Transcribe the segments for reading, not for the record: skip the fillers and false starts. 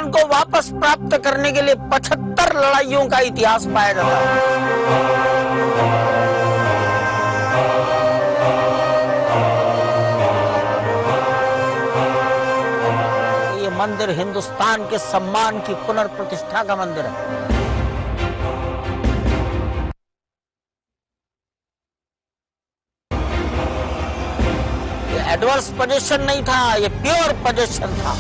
स्थान को वापस प्राप्त करने के लिए 75 लड़ाइयों का इतिहास पाया जाता है। ये मंदिर हिंदुस्तान के सम्मान की पुनर्प्रतिष्ठा का मंदिर है। एडवर्स पोजीशन नहीं था, ये प्योर पोजीशन था।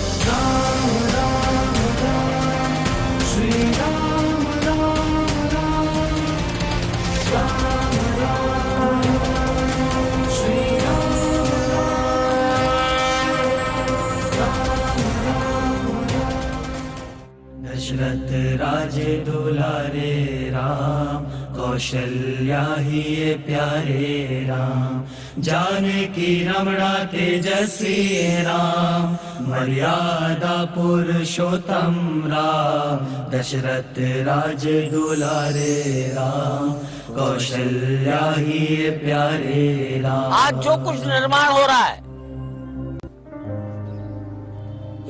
दशरथ राजे दुलारे राम, कौशल्या ही ये प्यारे राम, जानकी रमणा तेजस्वी राम, मर्यादा पुरुषोत्तम राम। दशरथ राजे दुलारे राम, कौशल्या ही ये प्यारे राम। आज जो कुछ निर्माण हो रहा है,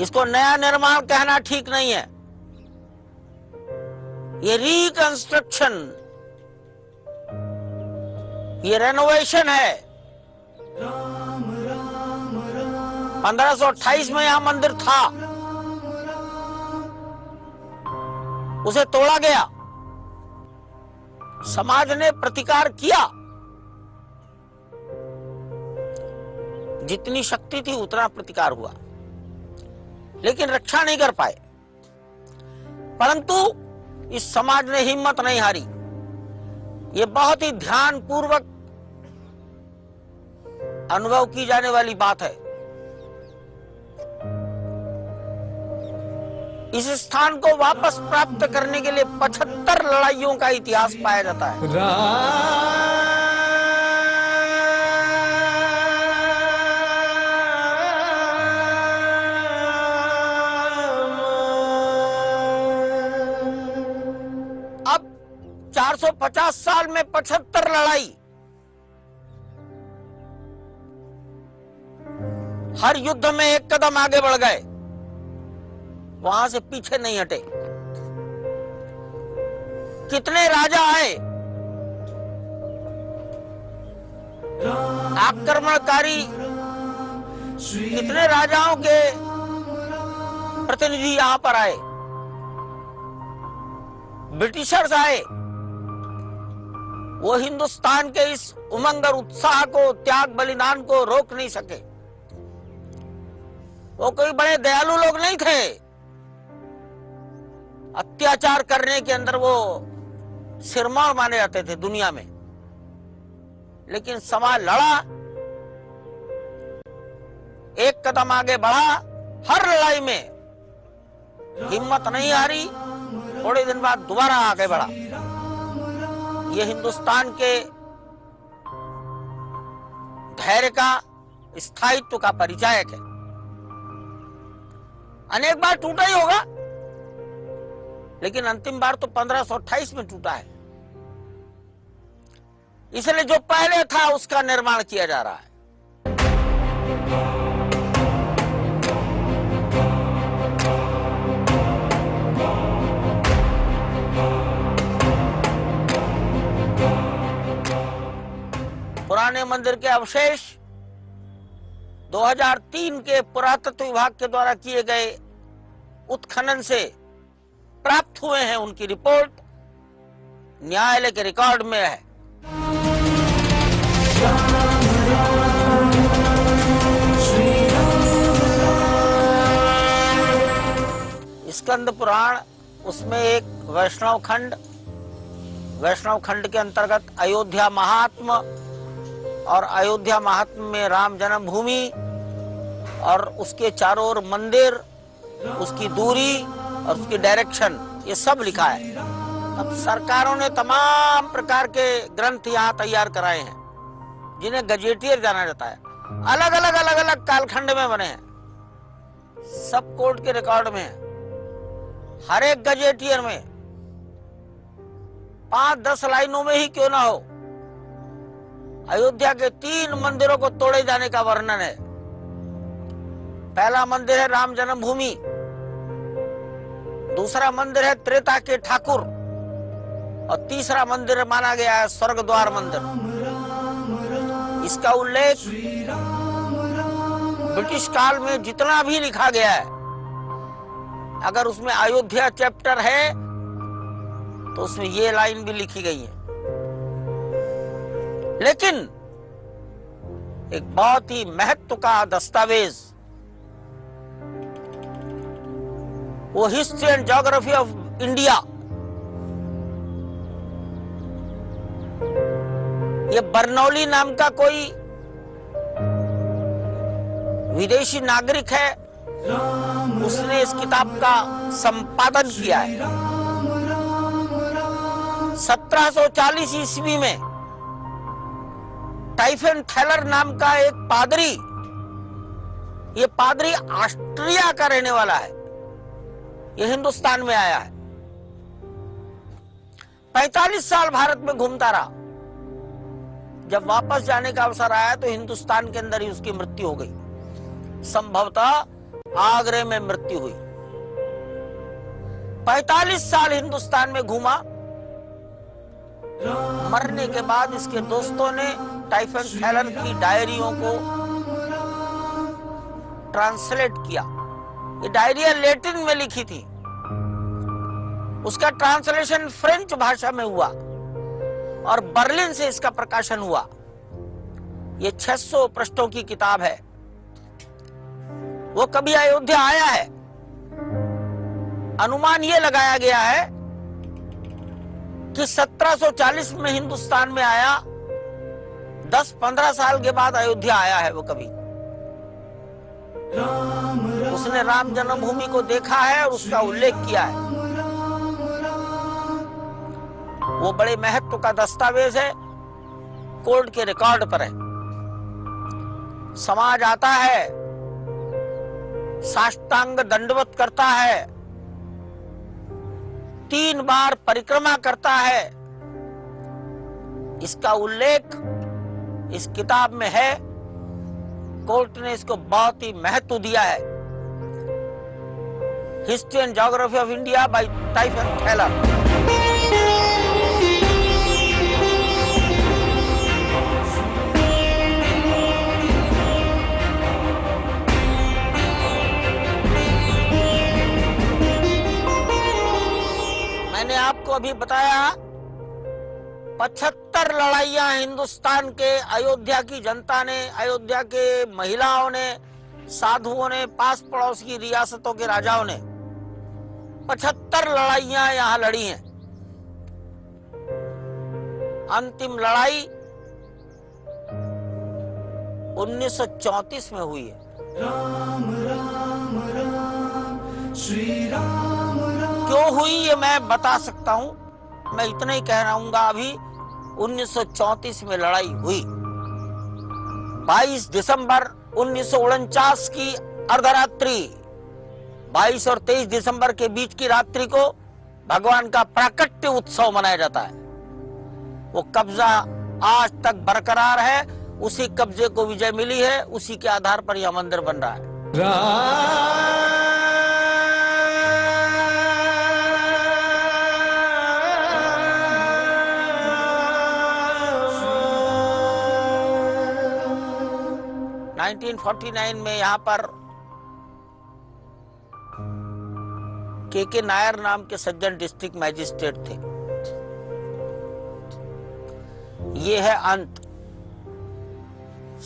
इसको नया निर्माण कहना ठीक नहीं है। ये रिकंस्ट्रक्शन, ये रेनोवेशन है। 1528 में यहां मंदिर था, उसे तोड़ा गया, समाज ने प्रतिकार किया, जितनी शक्ति थी उतना प्रतिकार हुआ, लेकिन रक्षा नहीं कर पाए। परंतु इस समाज ने हिम्मत नहीं हारी। ये बहुत ही ध्यान पूर्वक अनुभव की जाने वाली बात है। इस स्थान को वापस प्राप्त करने के लिए 75 लड़ाइयों का इतिहास पाया जाता है। अब 450 साल में 75 लड़ाई, हर युद्ध में एक कदम आगे बढ़ गए, वहां से पीछे नहीं हटे। कितने राजा आए, आक्रमणकारी, कितने राजाओं के प्रतिनिधि यहां पर आए, ब्रिटिशर्स आए। वो हिंदुस्तान के इस उमंग और उत्साह को, त्याग बलिदान को रोक नहीं सके। वो कोई बड़े दयालु लोग नहीं थे। अत्याचार करने के अंदर वो सिरमौर माने जाते थे दुनिया में, लेकिन समाज लड़ा, एक कदम आगे बढ़ा। हर लड़ाई में हिम्मत नहीं हारी, थोड़े दिन बाद दोबारा आगे बढ़ा। ये हिंदुस्तान के धैर्य का, स्थायित्व का परिचायक है। अनेक बार टूटा ही होगा, लेकिन अंतिम बार तो 1528 में टूटा है। इसलिए जो पहले था उसका निर्माण किया जा रहा है। पुराने मंदिर के अवशेष 2003 के पुरातत्व विभाग के द्वारा किए गए उत्खनन से प्राप्त हुए हैं। उनकी रिपोर्ट न्यायालय के रिकॉर्ड में है। स्कंद पुराण, उसमें एक वैष्णव खंड के अंतर्गत अयोध्या महात्म, और अयोध्या महात्म में राम जन्मभूमि और उसके चारों ओर मंदिर, उसकी दूरी और उसकी डायरेक्शन, ये सब लिखा है। अब सरकारों ने तमाम प्रकार के ग्रंथ यहाँ तैयार कराए हैं, जिन्हें गजेटियर जाना जाता है। अलग अलग कालखंड में बने हैं, सब कोर्ट के रिकॉर्ड में है। हर एक गजेटियर में 5-10 लाइनों में ही क्यों ना हो, अयोध्या के 3 मंदिरों को तोड़े जाने का वर्णन है। पहला मंदिर है राम जन्मभूमि, दूसरा मंदिर है त्रेता के ठाकुर, और तीसरा मंदिर माना गया है स्वर्ग द्वार मंदिर। इसका उल्लेख ब्रिटिश काल में जितना भी लिखा गया है, अगर उसमें अयोध्या चैप्टर है तो उसमें ये लाइन भी लिखी गई है। लेकिन एक बहुत ही महत्व का दस्तावेज, वो history and geography of India, ये बर्नौली नाम का कोई विदेशी नागरिक है, उसने इस किताब का संपादन किया है। 1740 ईस्वी में टाइफन थैलर नाम का एक पादरी, ये पादरी ऑस्ट्रिया का रहने वाला है, ये हिंदुस्तान में आया है। 45 साल भारत में घूमता रहा। जब वापस जाने का अवसर आया तो हिंदुस्तान के अंदर ही उसकी मृत्यु हो गई। संभवतः आगरे में मृत्यु हुई। 45 साल हिंदुस्तान में घूमा। मरने के बाद इसके दोस्तों ने टाइफन थैलर की डायरियों को ट्रांसलेट किया। ये डायरिया लैटिन में लिखी थी, उसका ट्रांसलेशन फ्रेंच भाषा में हुआ और बर्लिन से इसका प्रकाशन हुआ। ये 600 पृष्ठों की किताब है। वो कभी अयोध्या आया है। अनुमान ये लगाया गया है कि 1740 में हिंदुस्तान में आया, 10-15 साल के बाद अयोध्या आया है वो कभी। उसने राम जन्मभूमि को देखा है और उसका उल्लेख किया है। वो बड़े महत्व का दस्तावेज है, कोर्ट के रिकॉर्ड पर है। समाज आता है, साष्टांग दंडवत करता है, 3 बार परिक्रमा करता है। इसका उल्लेख इस किताब में है। कोर्ट ने इसको बहुत ही महत्व दिया है। History and geography of India by टाइफन थैलर। मैंने आपको अभी बताया 75 लड़ाइयां हिंदुस्तान के अयोध्या की जनता ने, अयोध्या के महिलाओं ने, साधुओं ने, पास पड़ोस की रियासतों के राजाओं ने 75 लड़ाइयां यहां लड़ी हैं। अंतिम लड़ाई 1934 में हुई है। राम राम राम श्री राम राम। क्यों हुई ये मैं बता सकता हूं, मैं इतना ही कह रहूंगा। अभी 1934 में लड़ाई हुई। 22 दिसंबर 1949 की अर्धरात्रि, 22 और 23 दिसंबर के बीच की रात्रि को भगवान का प्राकट्य उत्सव मनाया जाता है। वो कब्जा आज तक बरकरार है। उसी कब्जे को विजय मिली है, उसी के आधार पर यह मंदिर बन रहा है। 1949 में यहां पर के नायर नाम के सज्जन डिस्ट्रिक्ट मैजिस्ट्रेट थे। ये है अंत।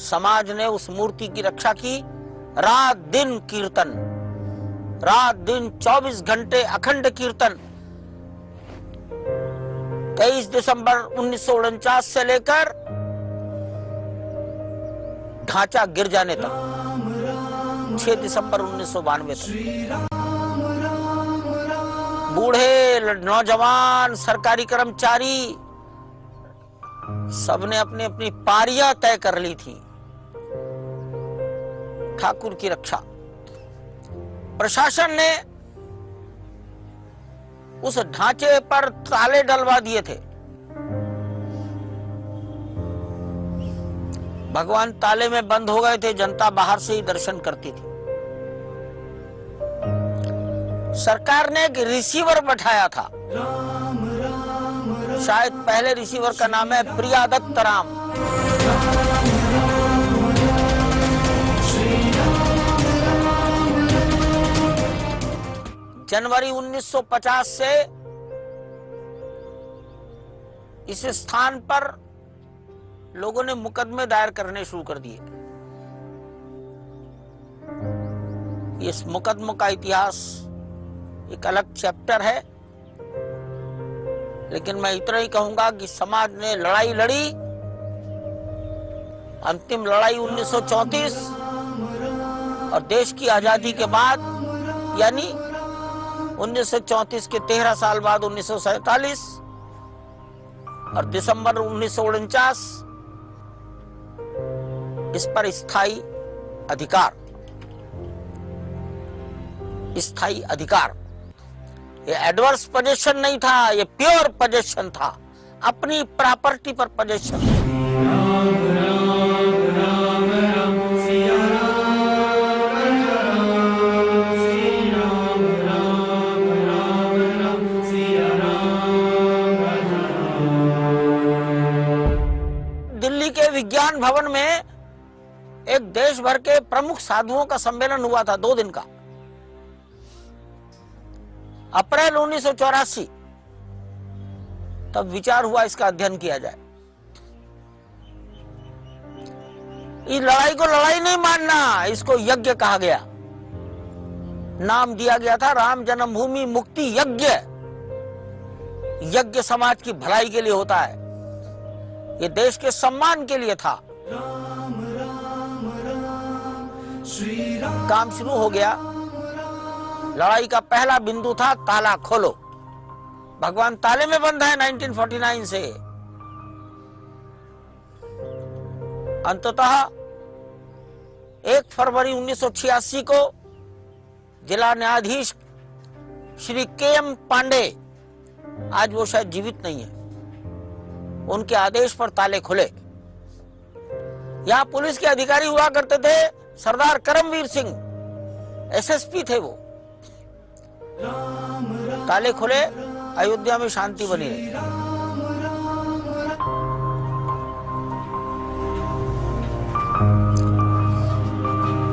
समाज ने उस मूर्ति की रक्षा की। रात दिन कीर्तन, रात दिन 24 घंटे अखंड कीर्तन। 23 दिसंबर 1949 से लेकर ढांचा गिर जाने तक 6 दिसंबर 1992 तक बूढ़े, नौजवान, सरकारी कर्मचारी सबने अपनी अपनी पारियां तय कर ली थी। ठाकुर की रक्षा प्रशासन ने उस ढांचे पर ताले डलवा दिए थे। भगवान ताले में बंद हो गए थे, जनता बाहर से ही दर्शन करती थी। सरकार ने एक रिसीवर बैठाया था। शायद पहले रिसीवर का नाम है प्रियादत्त राम। जनवरी 1950 से इस स्थान पर लोगों ने मुकदमे दायर करने शुरू कर दिए। इस मुकदमों का इतिहास एक अलग चैप्टर है, लेकिन मैं इतना ही कहूंगा कि समाज ने लड़ाई लड़ी। अंतिम लड़ाई 1934 और देश की आजादी के बाद, यानी 1934 के 13 साल बाद 1947 और दिसंबर 1949, इस पर स्थायी अधिकार, ये एडवर्स पोजेशन नहीं था, ये प्योर पोजेशन था, अपनी प्रॉपर्टी पर पोजेशन। दिल्ली के विज्ञान भवन में एक देश भर के प्रमुख साधुओं का सम्मेलन हुआ था 2 दिन का। अप्रैल 1984 तब विचार हुआ इसका अध्ययन किया जाए। इस लड़ाई को लड़ाई नहीं मानना, इसको यज्ञ कहा गया। नाम दिया गया था राम जन्मभूमि मुक्ति यज्ञ। यज्ञ समाज की भलाई के लिए होता है, ये देश के सम्मान के लिए था। काम शुरू हो गया। लड़ाई का पहला बिंदु था ताला खोलो। भगवान ताले में बंद है 1949 से। अंततः 1 फरवरी 1986 को जिला न्यायाधीश श्री के.एम. पांडे, आज वो शायद जीवित नहीं है, उनके आदेश पर ताले खुले। यहां पुलिस के अधिकारी हुआ करते थे सरदार करमवीर सिंह, एसएसपी थे वो। ताले खुले, अयोध्या में शांति बनी रही।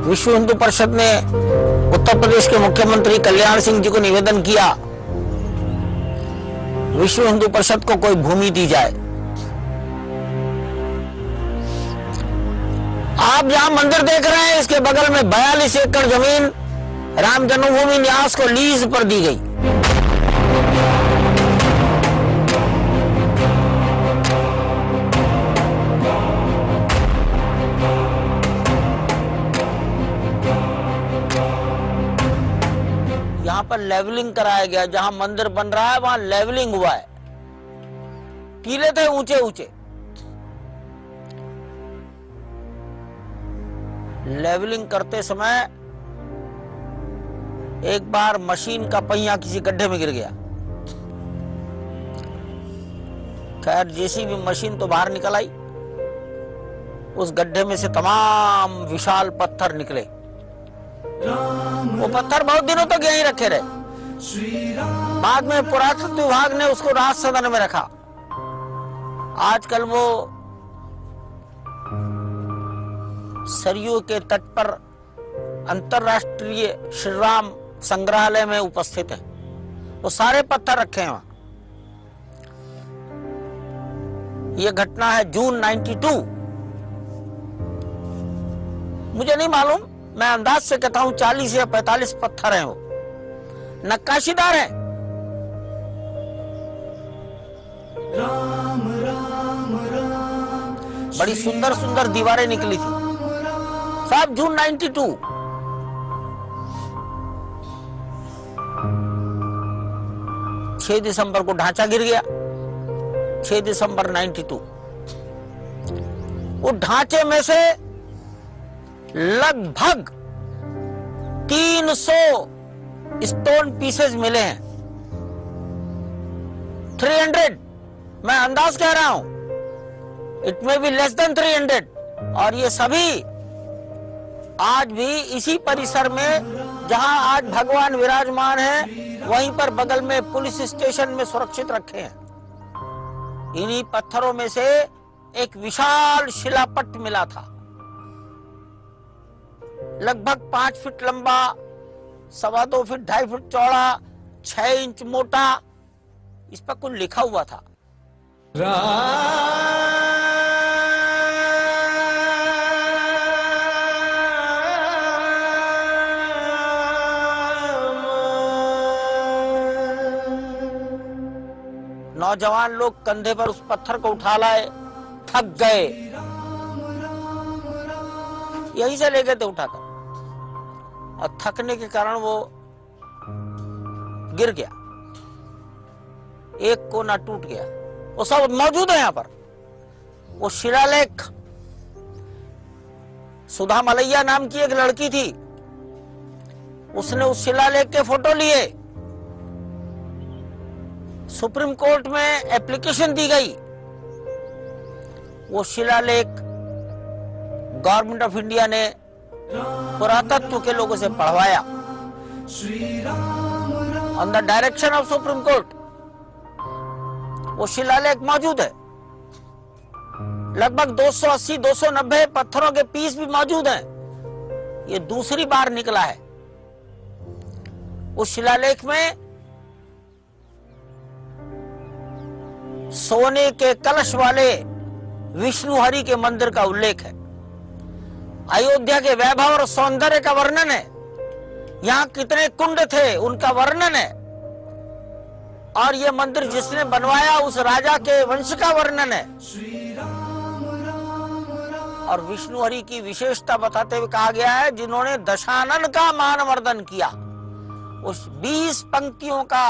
विश्व हिंदू परिषद ने उत्तर प्रदेश के मुख्यमंत्री कल्याण सिंह जी को निवेदन किया, विश्व हिंदू परिषद को कोई भूमि दी जाए। आप जहां मंदिर देख रहे हैं, इसके बगल में 42 एकड़ जमीन राम जन्मभूमि न्यास को लीज पर दी गई। यहां पर लेवलिंग कराया गया, जहां मंदिर बन रहा है वहां लेवलिंग हुआ है। टीले थे ऊंचे ऊंचे। लेवलिंग करते समय एक बार मशीन का पहिया किसी गड्ढे में गिर गया। खैर जेसीबी मशीन तो बाहर निकल आई, उस गड्ढे में से तमाम विशाल पत्थर निकले। वो पत्थर बहुत दिनों तक यहीं रखे रहे। बाद में पुरातत्व विभाग ने उसको राज सदन में रखा। आजकल वो सरयू के तट पर अंतरराष्ट्रीय श्री राम संग्रहालय में उपस्थित है। वो सारे पत्थर रखे हैं वहां। ये घटना है जून 92। मुझे नहीं मालूम, मैं अंदाज से कहता हूं 40 या 45 पत्थर हैं। वो नक्काशीदार हैं। बड़ी सुंदर सुंदर दीवारें निकली थी। साहब जून 92। छह दिसंबर को ढांचा गिर गया। 6 दिसंबर 92। वो ढांचे में से लगभग 300 स्टोन पीसेस मिले हैं। 300, मैं अंदाज कह रहा हूं, it may be less than 300। और ये सभी आज भी इसी परिसर में जहां आज भगवान विराजमान है, वहीं पर बगल में पुलिस स्टेशन में सुरक्षित रखे हैं। इन्हीं पत्थरों में से एक विशाल शिलापट्ट मिला था, लगभग 5 फीट लंबा, 2.25 फीट, 2.5 फीट चौड़ा, 6 इंच मोटा। इस पर कुछ लिखा हुआ था। नौजवान लोग कंधे पर उस पत्थर को उठा लाए, थक गए, यहीं से ले गए थे उठाकर, और थकने के कारण वो गिर गया, एक कोना टूट गया। वो सब मौजूद है यहाँ पर। वो शिलालेख, सुधा मलैया नाम की एक लड़की थी, उसने उस शिलालेख के फोटो लिए, सुप्रीम कोर्ट में एप्लीकेशन दी गई। वो शिलालेख गवर्नमेंट ऑफ इंडिया ने पुरातत्व के लोगों से पढ़वाया, on the direction of supreme court. वो शिलालेख मौजूद है, लगभग 280-290 पत्थरों के पीस भी मौजूद हैं। ये दूसरी बार निकला है। उस शिलालेख में सोने के कलश वाले विष्णु हरि के मंदिर का उल्लेख है। अयोध्या के वैभव और सौंदर्य का वर्णन है। यहाँ कितने कुंड थे उनका वर्णन है, और ये मंदिर जिसने बनवाया उस राजा के वंश का वर्णन है। और विष्णु हरि की विशेषता बताते हुए कहा गया है, जिन्होंने दशानन का मानवर्धन किया। उस 20 पंक्तियों का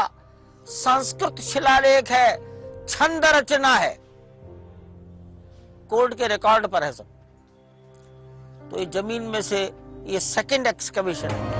संस्कृत शिलालेख है, छंद रचना है, कोर्ट के रिकॉर्ड पर है सब। तो ये जमीन में से ये सेकंड एक्सकवेशन है।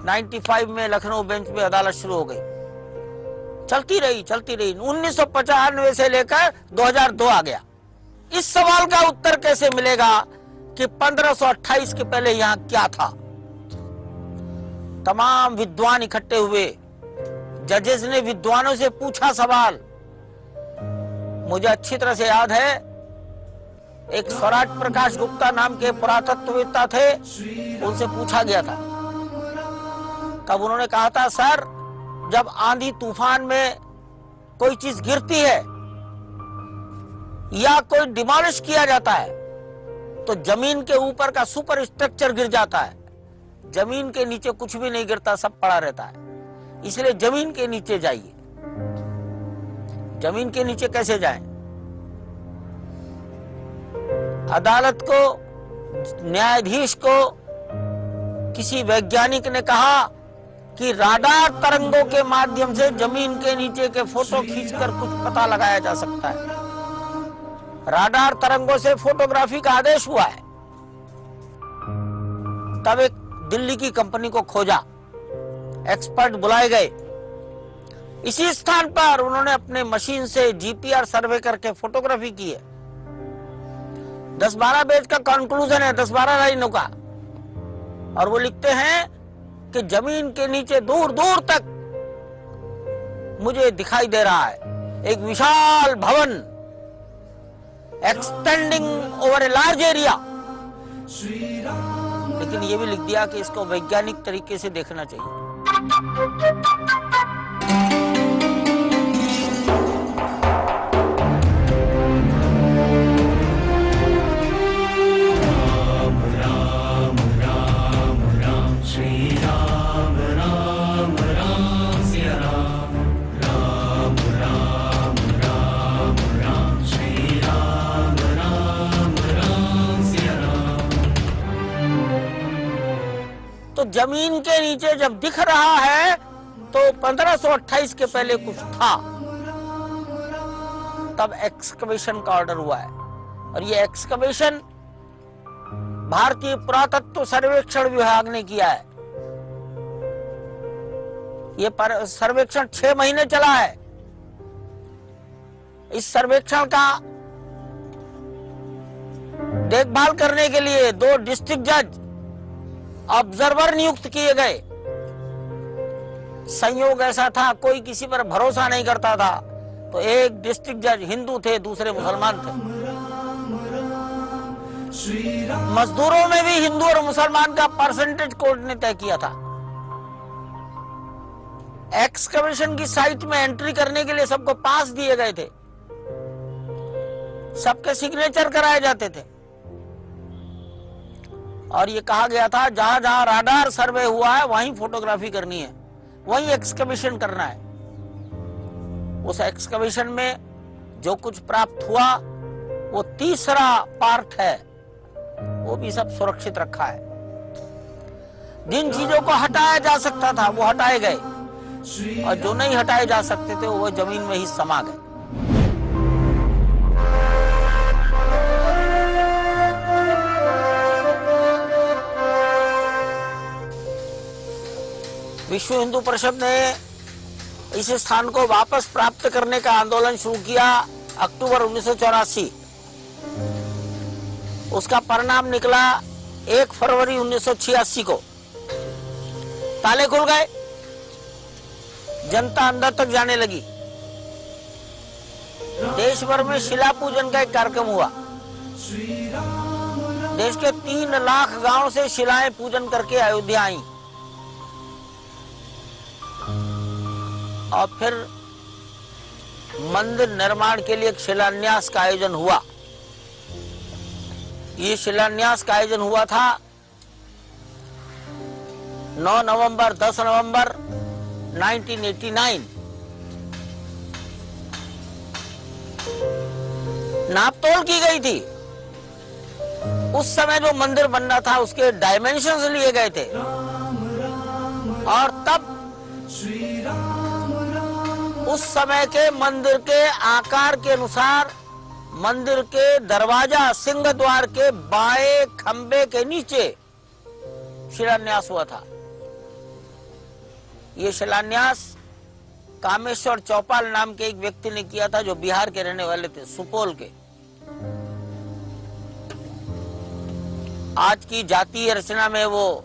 '95 में लखनऊ बेंच में अदालत शुरू हो गई, चलती रही 1995 से लेकर 2002 आ गया। इस सवाल का उत्तर कैसे मिलेगा कि 1528 के पहले यहां क्या था? तमाम विद्वान इकट्ठे हुए, जजेस ने विद्वानों से पूछा सवाल। मुझे अच्छी तरह से याद है, एक स्वराज प्रकाश गुप्ता नाम के पुरातत्ववेत्ता थे, उनसे पूछा गया था। तब उन्होंने कहा था, सर, जब आंधी तूफान में कोई चीज गिरती है या कोई डिमोलिश किया जाता है तो जमीन के ऊपर का सुपर स्ट्रक्चर गिर जाता है, जमीन के नीचे कुछ भी नहीं गिरता, सब पड़ा रहता है। इसलिए जमीन के नीचे जाइए। जमीन के नीचे कैसे जाएं? अदालत को, न्यायाधीश को किसी वैज्ञानिक ने कहा कि राडार तरंगों के माध्यम से जमीन के नीचे के फोटो खींचकर कुछ पता लगाया जा सकता है। राडार तरंगों से फोटोग्राफी का आदेश हुआ है। तब एक दिल्ली की कंपनी को खोजा, एक्सपर्ट बुलाए गए। इसी स्थान पर उन्होंने अपने मशीन से जीपीआर सर्वे करके फोटोग्राफी की है। 10-12 पेज का कंक्लूजन है, 10-12 लाइनों का, और वो लिखते हैं कि जमीन के नीचे दूर दूर तक मुझे दिखाई दे रहा है एक विशाल भवन, extending over a large area. लेकिन ये भी लिख दिया कि इसको वैज्ञानिक तरीके से देखना चाहिए। तो जमीन के नीचे जब दिख रहा है तो 1528 के पहले कुछ था। तब एक्सकवेशन का ऑर्डर हुआ है। और ये एक्सकवेशन भारतीय पुरातत्व सर्वेक्षण विभाग ने किया है। ये सर्वेक्षण 6 महीने चला है। इस सर्वेक्षण का देखभाल करने के लिए 2 डिस्ट्रिक्ट जज ऑब्जर्वर नियुक्त किए गए। संयोग ऐसा था, कोई किसी पर भरोसा नहीं करता था, तो एक डिस्ट्रिक्ट जज हिंदू थे, दूसरे मुसलमान थे। मजदूरों में भी हिंदू और मुसलमान का परसेंटेज कोर्ट ने तय किया था। एक्सकवेशन की साइट में एंट्री करने के लिए सबको पास दिए गए थे, सबके सिग्नेचर कराए जाते थे, और ये कहा गया था जहां जहां राडार सर्वे हुआ है वहीं फोटोग्राफी करनी है, वहीं एक्सकवेशन करना है। उस एक्सकवेशन में जो कुछ प्राप्त हुआ वो तीसरा पार्ट है, वो भी सब सुरक्षित रखा है। जिन चीजों को हटाया जा सकता था वो हटाए गए, और जो नहीं हटाए जा सकते थे वो जमीन में ही समा गए। विश्व हिंदू परिषद ने इस स्थान को वापस प्राप्त करने का आंदोलन शुरू किया अक्टूबर 1984। उसका परिणाम निकला 1 फरवरी 1986 को। ताले खुल गए, जनता अंदर तक जाने लगी। देश भर में शिला पूजन का एक कार्यक्रम हुआ। देश के 3 लाख गांव से शिलाएं पूजन करके अयोध्या आई, और फिर मंदिर निर्माण के लिए एक शिलान्यास का आयोजन हुआ। ये शिलान्यास का आयोजन हुआ था 9 नवंबर 10 नवंबर 1989। नापतोल की गई थी। उस समय जो मंदिर बनना था उसके डायमेंशंस लिए गए थे, और तब उस समय के मंदिर के आकार के अनुसार मंदिर के दरवाजा सिंह द्वार के बाएं खंबे के नीचे शिलान्यास हुआ था। यह शिलान्यास कामेश्वर चौपाल नाम के एक व्यक्ति ने किया था, जो बिहार के रहने वाले थे, सुपौल के। आज की जातीय रचना में वो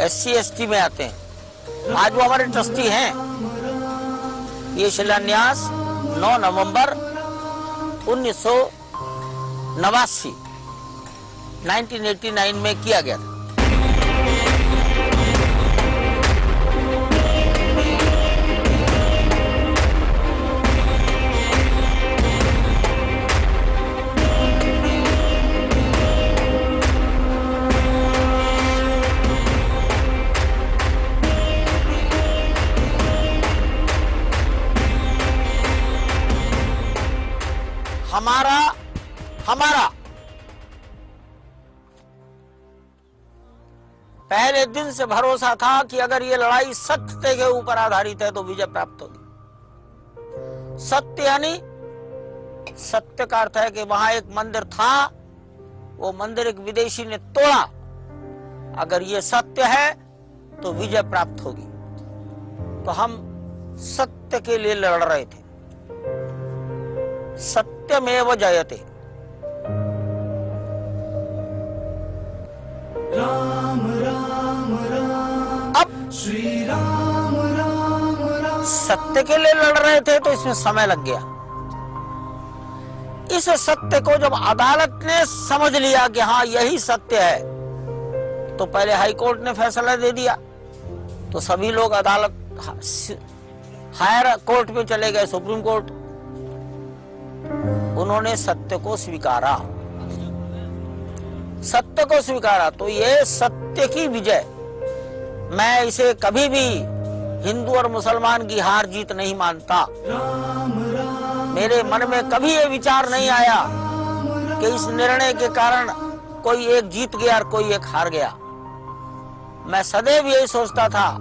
SC ST में आते हैं। आज वो हमारे ट्रस्टी हैं। ये शिलान्यास 9 नवंबर 1989 में किया गया था। हमारा पहले दिन से भरोसा था कि अगर ये लड़ाई सत्य के ऊपर आधारित है तो विजय प्राप्त होगी। सत्य यानी, सत्य का अर्थ है कि वहां एक मंदिर था, वो मंदिर एक विदेशी ने तोड़ा। अगर ये सत्य है तो विजय प्राप्त होगी। तो हम सत्य के लिए लड़ रहे थे। सत्यमेव जयते। राम राम राम अब श्री राम राम राम। सत्य के लिए लड़ रहे थे तो इसमें समय लग गया। इस सत्य को जब अदालत ने समझ लिया कि हाँ यही सत्य है, तो पहले हाई कोर्ट ने फैसला दे दिया, तो सभी लोग अदालत हायर कोर्ट में चले गए, सुप्रीम कोर्ट। उन्होंने सत्य को स्वीकारा, सत्य को स्वीकारा। तो ये सत्य की विजय। मैं इसे कभी भी हिंदू और मुसलमान की हार जीत नहीं मानता। मेरे मन में कभी ये विचार नहीं आया कि इस निर्णय के कारण कोई एक जीत गया और कोई एक हार गया। मैं सदैव यही सोचता था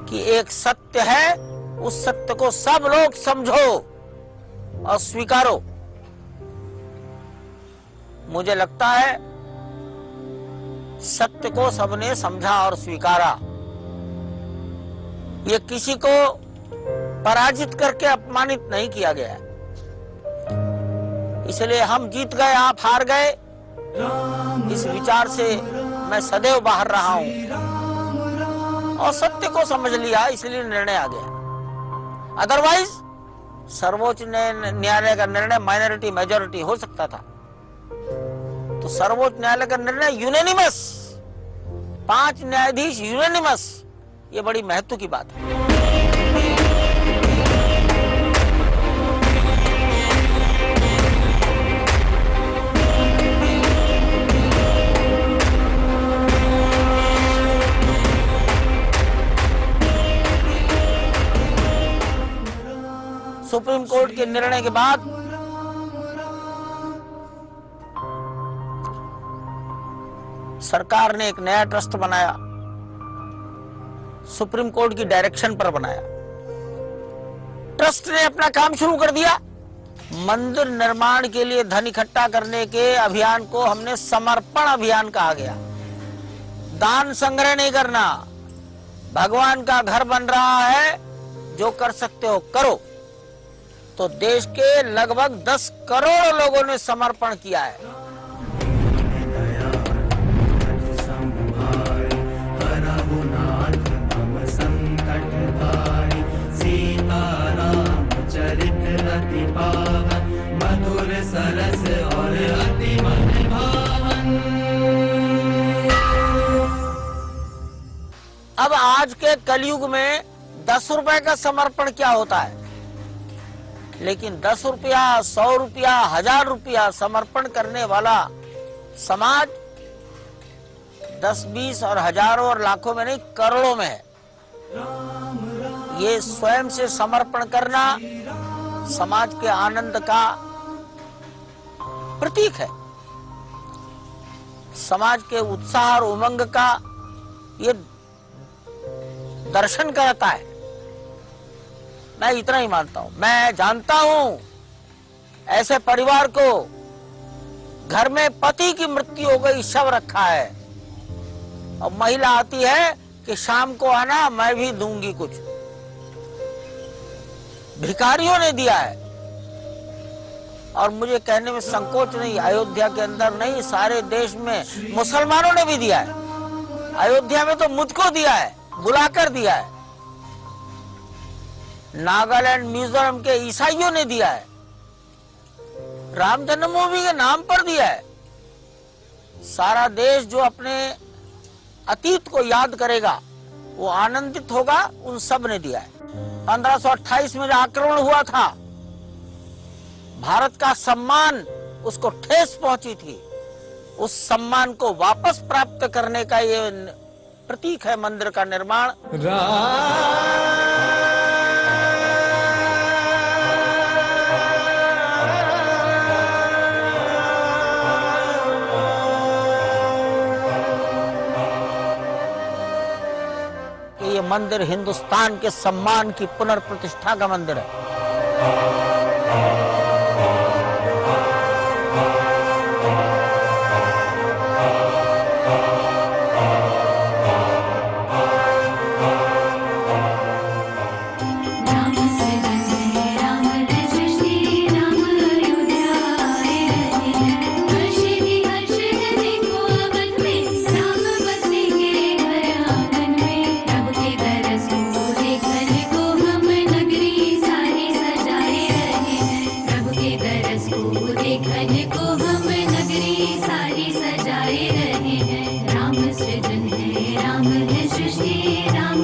कि एक सत्य है, उस सत्य को सब लोग समझो और स्वीकारो। मुझे लगता है सत्य को सबने समझा और स्वीकारा। ये किसी को पराजित करके अपमानित नहीं किया गया है। इसलिए हम जीत गए, आप हार गए, इस विचार से मैं सदैव बाहर रहा हूं और सत्य को समझ लिया, इसलिए निर्णय आ गया। अदरवाइज सर्वोच्च न्यायालय का निर्णय माइनॉरिटी मेजॉरिटी हो सकता था। तो सर्वोच्च न्यायालय का निर्णय यूनानिमस, 5 न्यायाधीश यूनानिमस, ये बड़ी महत्व की बात है। सुप्रीम कोर्ट के निर्णय के बाद सरकार ने एक नया ट्रस्ट बनाया, सुप्रीम कोर्ट की डायरेक्शन पर बनाया। ट्रस्ट ने अपना काम शुरू कर दिया। मंदिर निर्माण के लिए धन इकट्ठा करने के अभियान को हमने समर्पण अभियान कहा गया। दान संग्रह नहीं करना, भगवान का घर बन रहा है, जो कर सकते हो करो। तो देश के लगभग 10 करोड़ लोगों ने समर्पण किया है। मधुर सरस और अति मन भावन। अब आज के कलयुग में 10 रुपए का समर्पण क्या होता है, लेकिन 10 रुपया, 100 रुपया, 1000 रुपया समर्पण करने वाला समाज 10, 20 और हजारों और लाखों में नहीं, करोड़ों में है। ये स्वयं से समर्पण करना समाज के आनंद का प्रतीक है, समाज के उत्साह और उमंग का ये दर्शन करता है। मैं इतना ही मानता हूं। मैं जानता हूं ऐसे परिवार को, घर में पति की मृत्यु हो गई, शव रखा है, और महिला आती है कि शाम को आना, मैं भी दूंगी कुछ। भिखारियों ने दिया है। और मुझे कहने में संकोच नहीं, अयोध्या के अंदर नहीं, सारे देश में मुसलमानों ने भी दिया है। अयोध्या में तो मुझको दिया है, बुलाकर दिया है। नागालैंड, मिजोरम के ईसाइयों ने दिया है। राम जन्मभूमि के नाम पर दिया है। सारा देश जो अपने अतीत को याद करेगा, वो आनंदित होगा, उन सब ने दिया है। 1528 में जो आक्रमण हुआ था, भारत का सम्मान उसको ठेस पहुंची थी। उस सम्मान को वापस प्राप्त करने का ये प्रतीक है मंदिर का निर्माण। ये मंदिर हिंदुस्तान के सम्मान की पुनर्प्रतिष्ठा का मंदिर है। देखने को हम नगरी सारी सजाए रहे हैं। राम सृजन है, राम है सृष्टि, राम